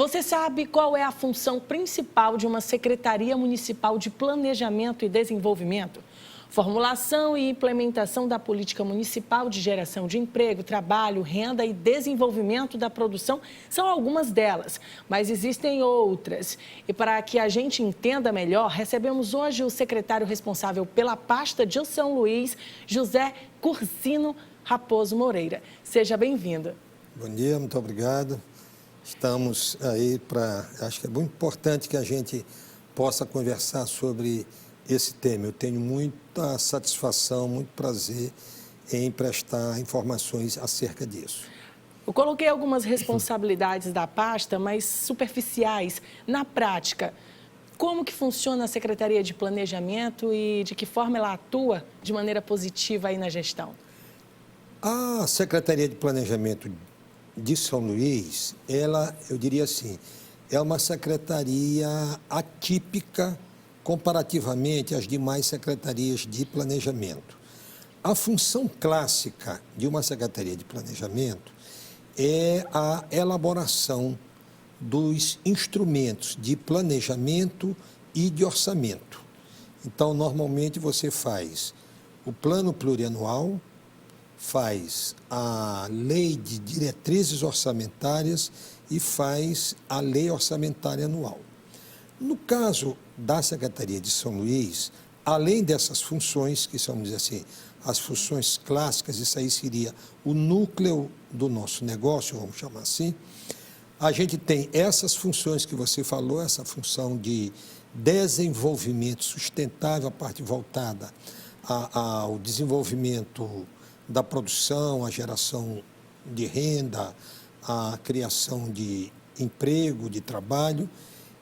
Você sabe qual é a função principal de uma Secretaria Municipal de Planejamento e Desenvolvimento? Formulação e implementação da política municipal de geração de emprego, trabalho, renda e desenvolvimento da produção são algumas delas, mas existem outras. E para que a gente entenda melhor, recebemos hoje o secretário responsável pela pasta de São Luís, José Cursino Raposo Moreira. Seja bem-vindo. Bom dia, muito obrigado. Estamos aí para... Acho que é muito importante que a gente possa conversar sobre esse tema. Eu tenho muita satisfação, muito prazer em prestar informações acerca disso. Eu coloquei algumas responsabilidades da pasta, mas superficiais. Na prática, como que funciona a Secretaria de Planejamento e de que forma ela atua de maneira positiva aí na gestão? A Secretaria de Planejamento de São Luís, ela, eu diria assim, é uma secretaria atípica comparativamente às demais secretarias de planejamento. A função clássica de uma secretaria de planejamento é a elaboração dos instrumentos de planejamento e de orçamento. Então, normalmente você faz o plano plurianual, faz a lei de diretrizes orçamentárias e faz a lei orçamentária anual. No caso da Secretaria de São Luís, além dessas funções, que são, vamos dizer assim, as funções clássicas, isso aí seria o núcleo do nosso negócio, vamos chamar assim, a gente tem essas funções que você falou, essa função de desenvolvimento sustentável, a parte voltada ao desenvolvimento da produção, a geração de renda, a criação de emprego, de trabalho.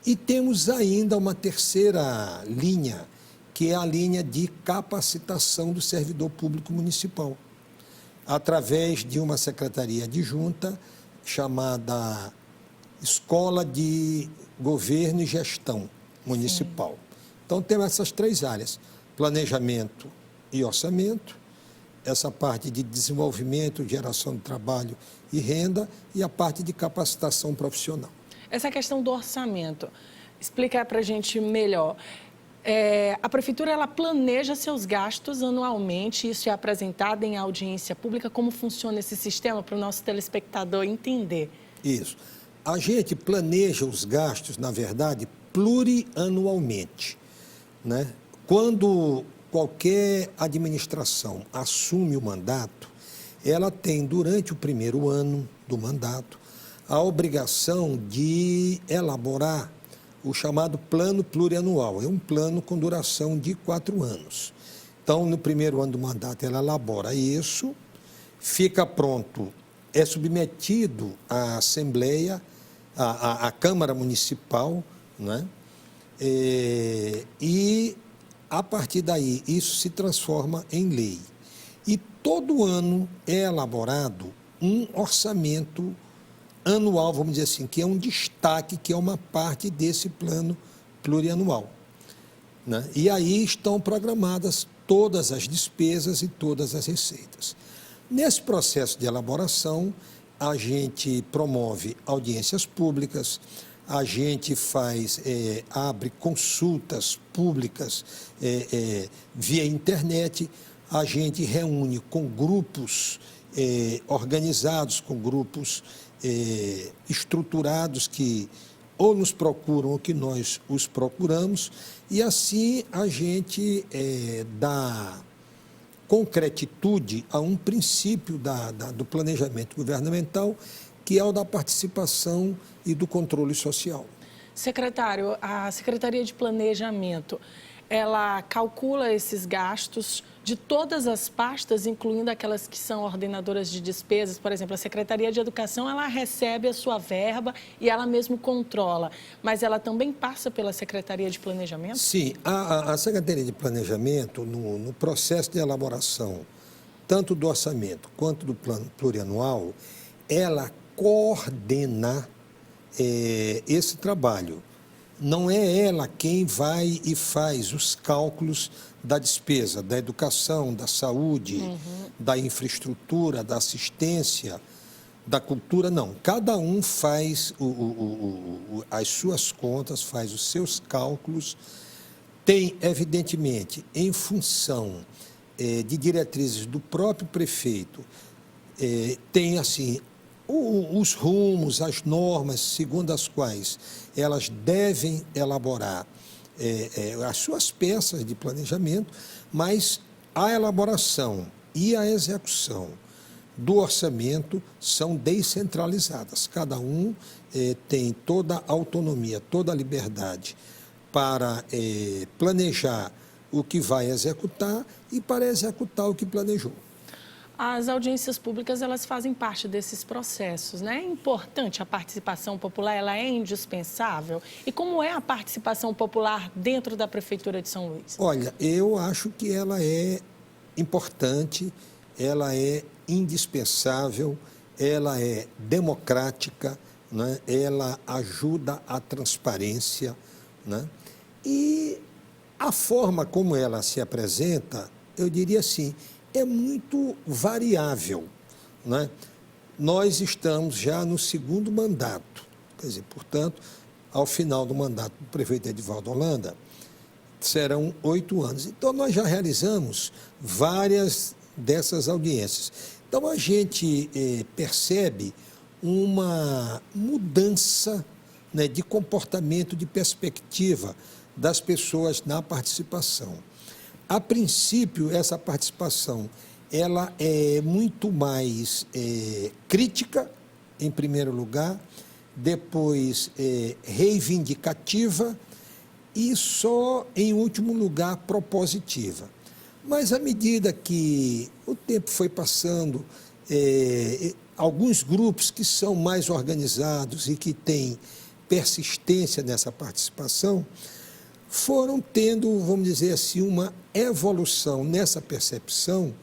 E temos ainda uma terceira linha, que é a linha de capacitação do servidor público municipal, através de uma secretaria adjunta chamada Escola de Governo e Gestão Municipal. Então, temos essas três áreas: planejamento e orçamento, essa parte de desenvolvimento, geração de trabalho e renda, e a parte de capacitação profissional. Essa questão do orçamento, explica para a gente melhor. A Prefeitura ela planeja seus gastos anualmente, isso é apresentado em audiência pública. Como funciona esse sistema para o nosso telespectador entender? Isso. A gente planeja os gastos, na verdade, plurianualmente, né? Quando qualquer administração assume o mandato, ela tem, durante o primeiro ano do mandato, a obrigação de elaborar o chamado plano plurianual. É um plano com duração de 4 anos. Então, no primeiro ano do mandato, ela elabora isso, fica pronto, é submetido à Assembleia, à Câmara Municipal, né? E, a partir daí, isso se transforma em lei. E todo ano é elaborado um orçamento anual, vamos dizer assim, que é um destaque, que é uma parte desse plano plurianual, né? E aí estão programadas todas as despesas e todas as receitas. Nesse processo de elaboração, a gente promove audiências públicas, a gente abre consultas públicas via internet, a gente reúne com grupos organizados, com grupos estruturados que ou nos procuram ou que nós os procuramos, e assim a gente dá concretitude a um princípio do planejamento governamental, que é o da participação e do controle social. Secretário, a Secretaria de Planejamento, ela calcula esses gastos de todas as pastas, incluindo aquelas que são ordenadoras de despesas. Por exemplo, a Secretaria de Educação, ela recebe a sua verba e ela mesmo controla, mas ela também passa pela Secretaria de Planejamento? Sim, a Secretaria de Planejamento, no processo de elaboração, tanto do orçamento quanto do plano plurianual, ela coordena esse trabalho. Não é ela quem vai e faz os cálculos da despesa, da educação, da saúde, da infraestrutura, da assistência, da cultura, não. Cada um faz as suas contas, faz os seus cálculos. Tem, evidentemente, em função de diretrizes do próprio prefeito, tem, assim, os rumos, as normas segundo as quais elas devem elaborar as suas peças de planejamento, mas a elaboração e a execução do orçamento são descentralizadas. Cada um tem toda a autonomia, toda a liberdade para planejar o que vai executar e para executar o que planejou. As audiências públicas, elas fazem parte desses processos, né? É importante a participação popular, ela é indispensável. E como é a participação popular dentro da Prefeitura de São Luís? Olha, eu acho que ela é importante, ela é indispensável, ela é democrática, né? Ela ajuda a transparência, né? E a forma como ela se apresenta, eu diria assim, é muito variável, né? Nós estamos já no segundo mandato, quer dizer, portanto, ao final do mandato do prefeito Edivaldo Holanda, serão 8 anos. Então, nós já realizamos várias dessas audiências. Então, a gente percebe uma mudança, né, de comportamento, de perspectiva das pessoas na participação. A princípio, essa participação ela é muito mais crítica, em primeiro lugar, depois reivindicativa e só, em último lugar, propositiva. Mas, à medida que o tempo foi passando, alguns grupos que são mais organizados e que têm persistência nessa participação foram tendo, vamos dizer assim, uma evolução nessa percepção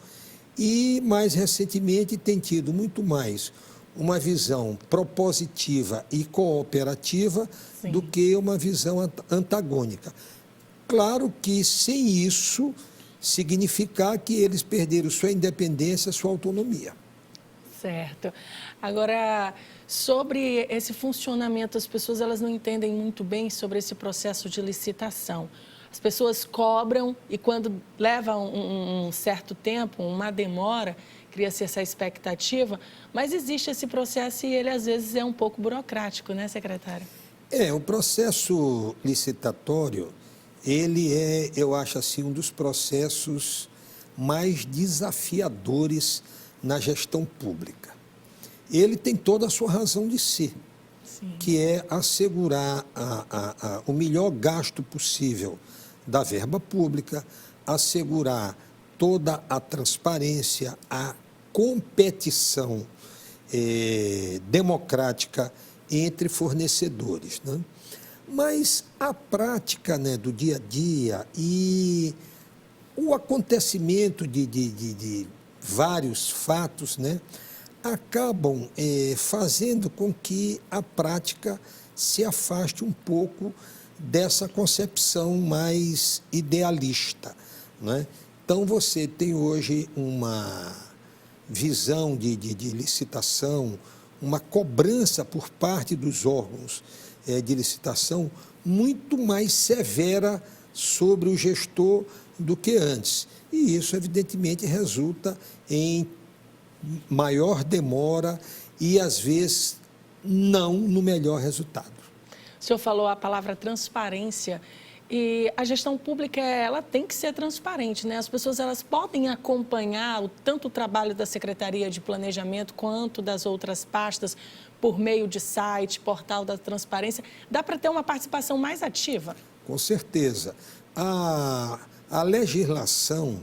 e, mais recentemente, tem tido muito mais uma visão propositiva e cooperativa Sim. do que uma visão antagônica. Claro que, sem isso, significar que eles perderam sua independência, sua autonomia. Certo. Agora, sobre esse funcionamento, as pessoas elas não entendem muito bem sobre esse processo de licitação. As pessoas cobram e quando leva um certo tempo, uma demora, cria-se essa expectativa, mas existe esse processo e ele às vezes é um pouco burocrático, né, secretário? O processo licitatório, ele é, eu acho assim, um dos processos mais desafiadores na gestão pública. Ele tem toda a sua razão de ser, Sim. que é assegurar o melhor gasto possível da verba pública, assegurar toda a transparência, a competição democrática entre fornecedores, né? Mas a prática, né, do dia a dia e o acontecimento de vários fatos, né, acabam fazendo com que a prática se afaste um pouco dessa concepção mais idealista, né? Então, você tem hoje uma visão de licitação, uma cobrança por parte dos órgãos de licitação muito mais severa sobre o gestor do que antes. E isso, evidentemente, resulta em maior demora e, às vezes, não no melhor resultado. O senhor falou a palavra transparência e a gestão pública, ela tem que ser transparente, né? As pessoas, elas podem acompanhar tanto o trabalho da Secretaria de Planejamento quanto das outras pastas por meio de site, portal da transparência. Dá para ter uma participação mais ativa? Com certeza. A legislação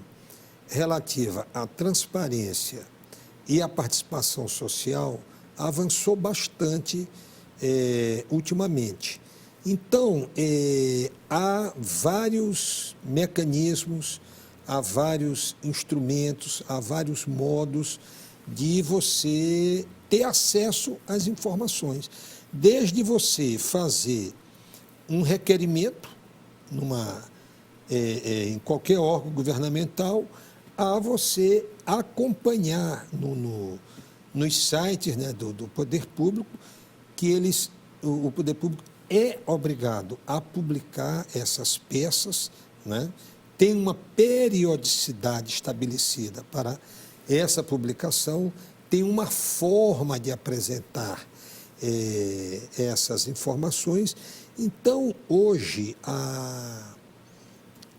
relativa à transparência e à participação social avançou bastante ultimamente. Então, há vários mecanismos, há vários instrumentos, há vários modos de você ter acesso às informações. Desde você fazer um requerimento em qualquer órgão governamental, a você acompanhar nos sites, né, do poder público, que o poder público é obrigado a publicar essas peças, né? Tem uma periodicidade estabelecida para essa publicação, tem uma forma de apresentar essas informações. Então, hoje, a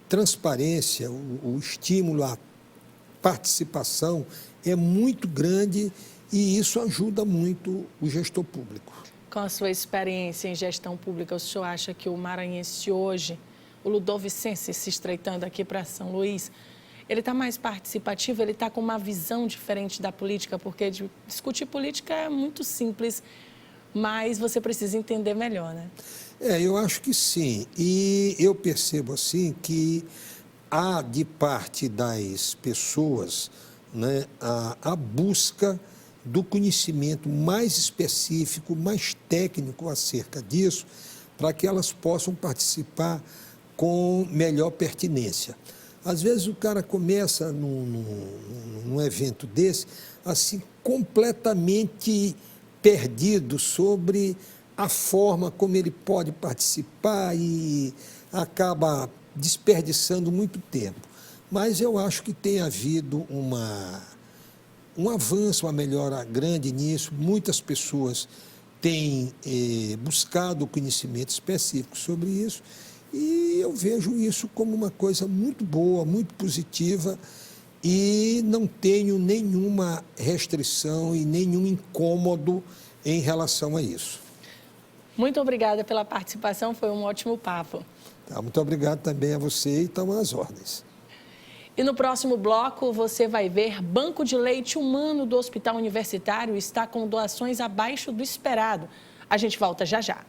transparência, o estímulo à participação é muito grande e isso ajuda muito o gestor público. Com a sua experiência em gestão pública, o senhor acha que o maranhense hoje, o ludovicense se estreitando aqui para São Luís, ele está mais participativo, ele está com uma visão diferente da política? Porque discutir política é muito simples, mas você precisa entender melhor, né? Eu acho que sim. E eu percebo assim que há de parte das pessoas, né, a busca do conhecimento mais específico, mais técnico acerca disso, para que elas possam participar com melhor pertinência. Às vezes o cara começa num evento desse, assim, completamente perdido sobre a forma como ele pode participar e acaba desperdiçando muito tempo. Mas eu acho que tem havido um avanço, uma melhora grande nisso. Muitas pessoas têm buscado conhecimento específico sobre isso e eu vejo isso como uma coisa muito boa, muito positiva e não tenho nenhuma restrição e nenhum incômodo em relação a isso. Muito obrigada pela participação, foi um ótimo papo. Muito obrigado também a você e estamos às ordens. E no próximo bloco você vai ver Banco de Leite Humano do Hospital Universitário está com doações abaixo do esperado. A gente volta já já.